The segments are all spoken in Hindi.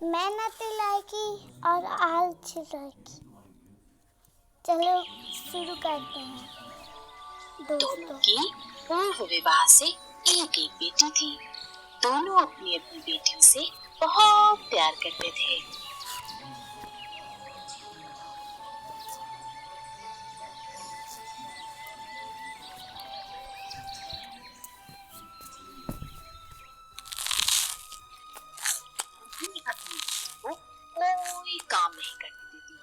मेहनत लायकी और आलस लायकी। चलो शुरू करते हैं दोनों दोस्तों। की पूर्व विवाह से एक एक बेटी थी। दोनों अपनी अपनी बेटियों से बहुत प्यार करते थे। अपनी अपनी बेटी को कोई काम नहीं करने देती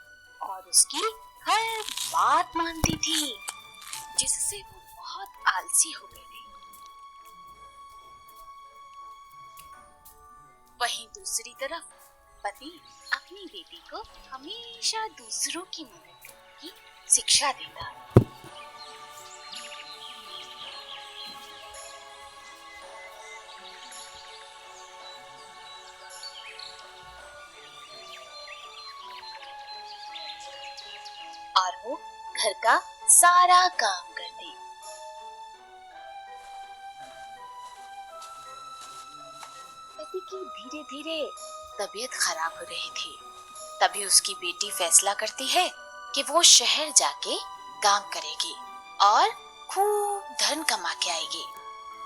और उसकी हर बात मानती थी, जिससे वो बहुत आलसी हो गई थी। वहीं दूसरी तरफ पति अपनी बेटी को हमेशा दूसरों की मदद करने की शिक्षा देता। और वो घर का सारा काम करती। पति की धीरे धीरे तबीयत खराब हो रही थी। तभी उसकी बेटी फैसला करती है कि वो शहर जाके काम करेगी और खूब धन कमा के आएगी।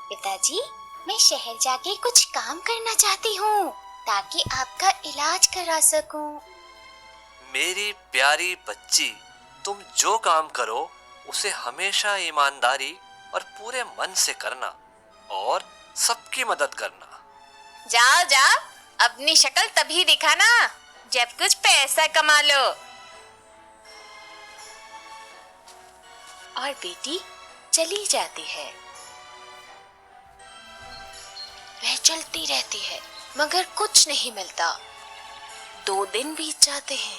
पिताजी, मैं शहर जाके कुछ काम करना चाहती हूँ ताकि आपका इलाज करा सकूं। मेरी प्यारी बच्ची, तुम जो काम करो उसे हमेशा ईमानदारी और पूरे मन से करना और सबकी मदद करना। जाओ जाओ, अपनी शक्ल तभी दिखाना जब कुछ पैसा कमा लो। और बेटी चली जाती है। वह चलती रहती है मगर कुछ नहीं मिलता। 2 दिन बीत जाते हैं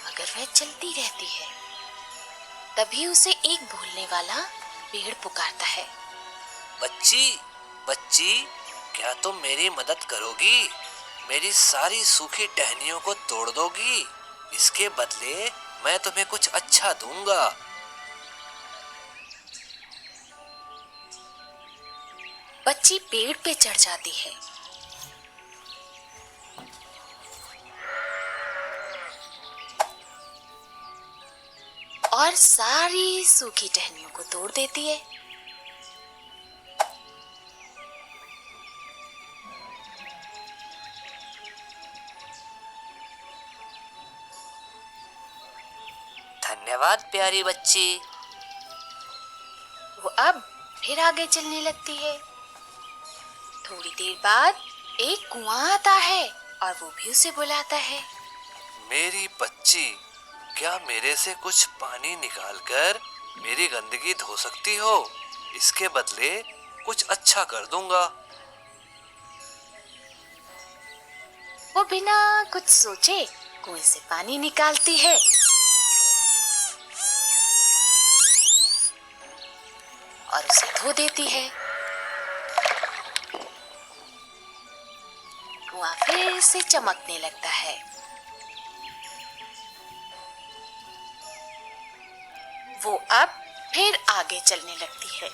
मगर वह चलती रहती है। तभी उसे एक भूलने वाला पेड़ पुकारता है। बच्ची, बच्ची, क्या तुम मेरी मदद करोगी? मेरी सारी सूखी टहनियों को तोड़ दोगी? इसके बदले मैं तुम्हें कुछ अच्छा दूंगा। बच्ची पेड़ पे चढ़ जाती है। और सारी सूखी टहनियों को तोड़ देती है। धन्यवाद प्यारी बच्ची। वो अब फिर आगे चलने लगती है। थोड़ी देर बाद एक कुआं आता है और वो भी उसे बुलाता है। मेरी बच्ची, क्या मेरे से कुछ पानी निकालकर मेरी गंदगी धो सकती हो? इसके बदले कुछ अच्छा कर दूंगा। वो बिना कुछ सोचे कुएं से पानी निकालती है और उसे धो देती है। कुआं फिर से चमकने लगता है। वो अब फिर आगे चलने लगती है।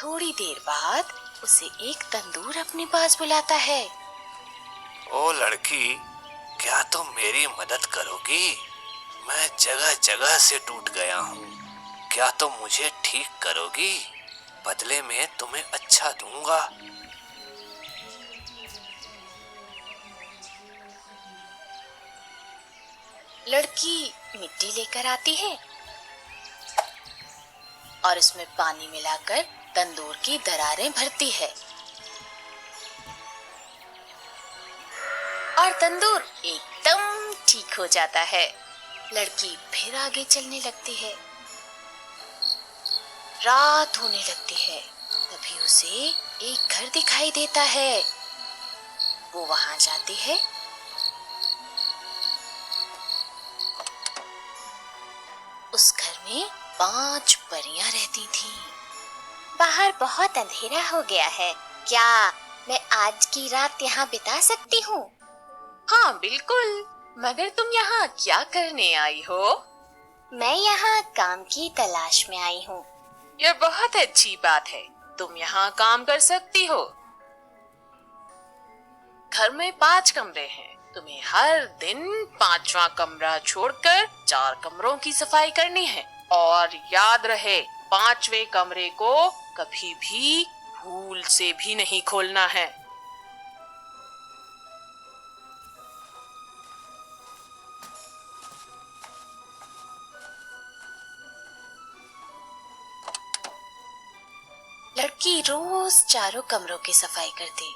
थोड़ी देर बाद उसे एक तंदूर अपने पास बुलाता है। ओ लड़की, क्या तुम मेरी मदद करोगी? मैं जगह जगह से टूट गया हूँ। क्या तुम मुझे ठीक करोगी? बदले में तुम्हें अच्छा दूंगा। लड़की मिट्टी लेकर आती है और उसमें पानी मिलाकर तंदूर की दरारें भरती है और तंदूर एकदम ठीक हो जाता है। लड़की फिर आगे चलने लगती है। रात होने लगती है। तभी उसे एक घर दिखाई देता है। वो वहां जाती है। उस घर में 5 परियां रहती थीं। बाहर बहुत अंधेरा हो गया है। क्या मैं आज की रात यहाँ बिता सकती हूँ? हाँ बिल्कुल, मगर तुम यहाँ क्या करने आई हो? मैं यहाँ काम की तलाश में आई हूँ। यह बहुत अच्छी बात है। तुम यहाँ काम कर सकती हो। घर में 5 कमरे हैं, तुम्हें हर दिन 5वां कमरा छोड़कर 4 कमरों की सफाई करनी है। और याद रहे, 5वें कमरे को कभी भी भूल से भी नहीं खोलना है। लड़की रोज चारों कमरों की सफाई करती।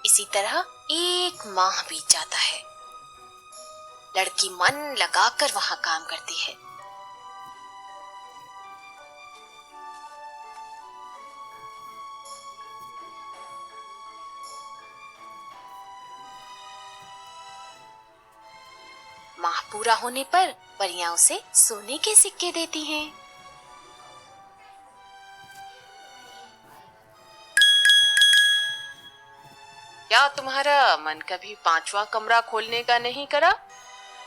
इसी तरह 1 माह बीत जाता है। लड़की मन लगाकर वहां काम करती है। माह पूरा होने पर परियां उसे सोने के सिक्के देती हैं। क्या तुम्हारा मन कभी 5वां कमरा खोलने का नहीं करा?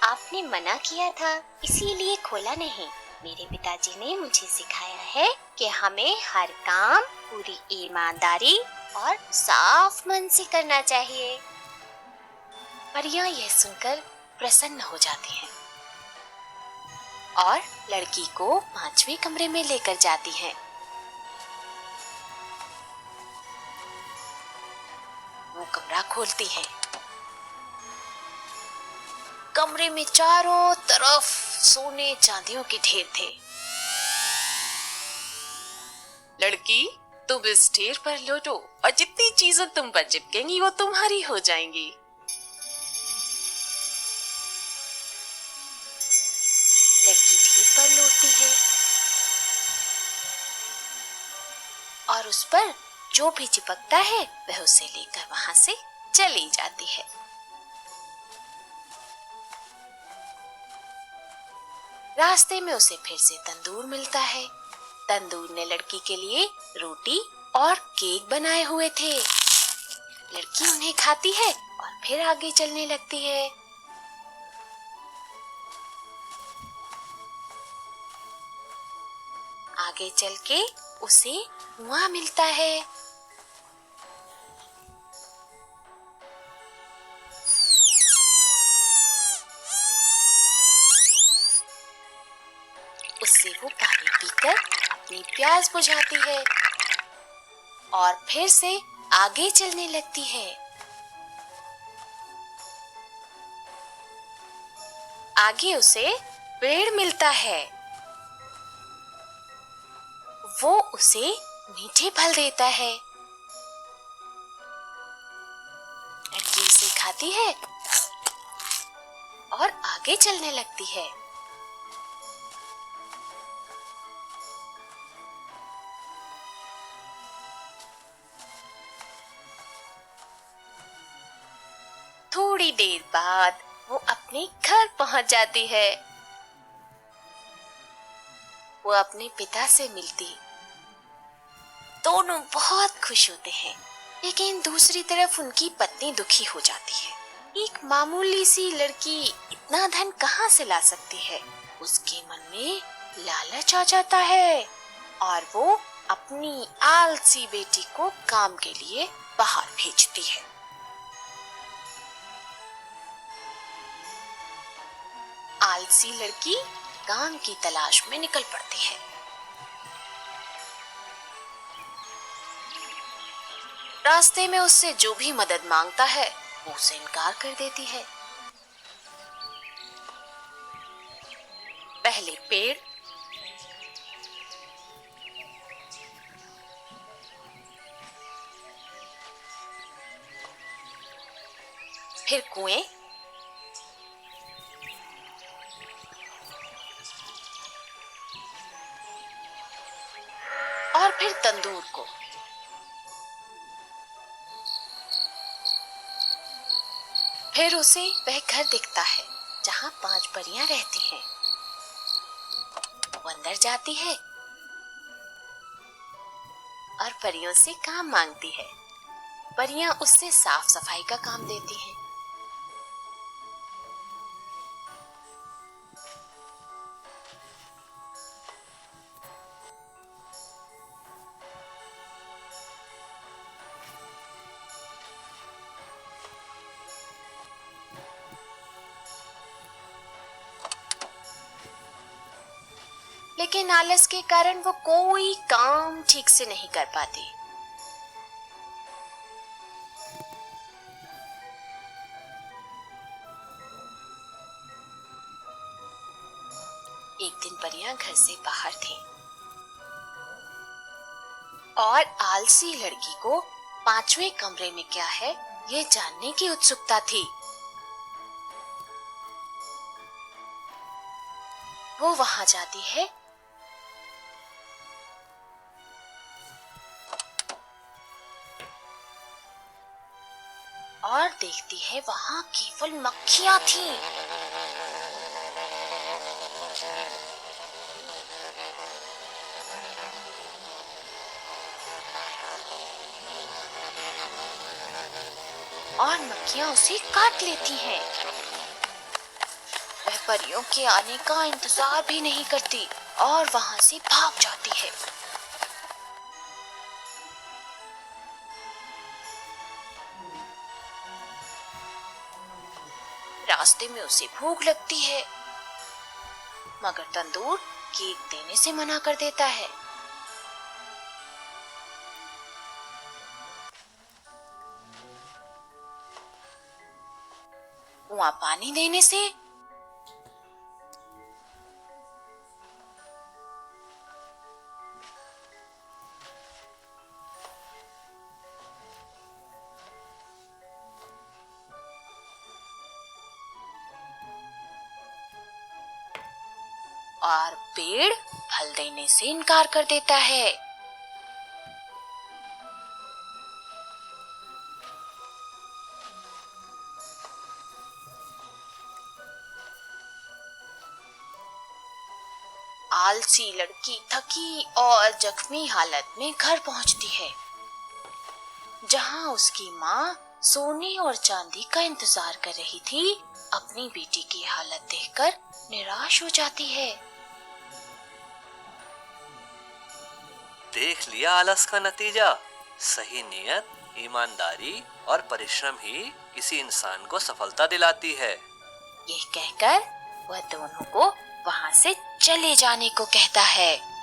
आपने मना किया था, इसीलिए खोला नहीं। मेरे पिताजी ने मुझे सिखाया है कि हमें हर काम पूरी ईमानदारी और साफ मन से करना चाहिए। परियां यह सुनकर प्रसन्न हो जाती हैं और लड़की को 5वें कमरे में लेकर जाती हैं। वो कमरा खोलती हैं। कमरे में चारों तरफ सोने चांदियों के ढेर थे। लड़की, तुम इस ढेर पर लौटो और जितनी चीजें तुम पर चिपकेंगी वो तुम्हारी हो जाएंगी। लड़की ढेर पर लौटती है और उस पर जो भी चिपकता है वह उसे लेकर वहां से चली जाती है। रास्ते में उसे फिर से तंदूर मिलता है। तंदूर ने लड़की के लिए रोटी और केक बनाए हुए थे। लड़की उन्हें खाती है और फिर आगे चलने लगती है। आगे चल के उसे कुआं मिलता है। उससे वो पानी पीकर अपनी प्यास बुझाती है और फिर से आगे चलने लगती है। आगे उसे पेड़ मिलता है। वो उसे मीठे फल देता है। लड़की उसे खाती है और आगे चलने लगती है। थोड़ी देर बाद वो अपने घर पहुंच जाती है। वो अपने पिता से मिलती। दोनों बहुत खुश होते हैं, लेकिन दूसरी तरफ उनकी पत्नी दुखी हो जाती है। एक मामूली सी लड़की इतना धन कहां से ला सकती है? उसके मन में लालच आ जाता है और वो अपनी आलसी बेटी को काम के लिए बाहर भेजती है। आलसी लड़की काम की तलाश में निकल पड़ती है। रास्ते में उससे जो भी मदद मांगता है वो उसे इनकार कर देती है। पहले पेड़, फिर कुएं, और फिर तंदूर को। फिर उसे वह घर दिखता है जहाँ 5 परियां रहती हैं। वो अंदर जाती है और परियों से काम मांगती है। परियां उससे साफ सफाई का काम देती हैं। लेकिन आलस के कारण वो कोई काम ठीक से नहीं कर पाती। एक दिन परियां घर से बाहर थी और आलसी लड़की को 5वें कमरे में क्या है ये जानने की उत्सुकता थी। वो वहां जाती है और देखती है वहां केवल मक्खियां थीं। और मक्खियां उसे काट लेती हैं। वह परियों के आने का इंतजार भी नहीं करती और वहां से भाग जाती है। रास्ते में उसे भूख लगती है मगर तंदूर केक देने से मना कर देता है। कुआं पानी देने से और पेड़ फल देने से इनकार कर देता है। आलसी लड़की थकी और जख्मी हालत में घर पहुंचती है जहां उसकी माँ सोने और चांदी का इंतजार कर रही थी। अपनी बेटी की हालत देखकर निराश हो जाती है। देख लिया आलस का नतीजा। सही नीयत, ईमानदारी और परिश्रम ही किसी इंसान को सफलता दिलाती है। ये कहकर वह दोनों को वहां से चले जाने को कहता है।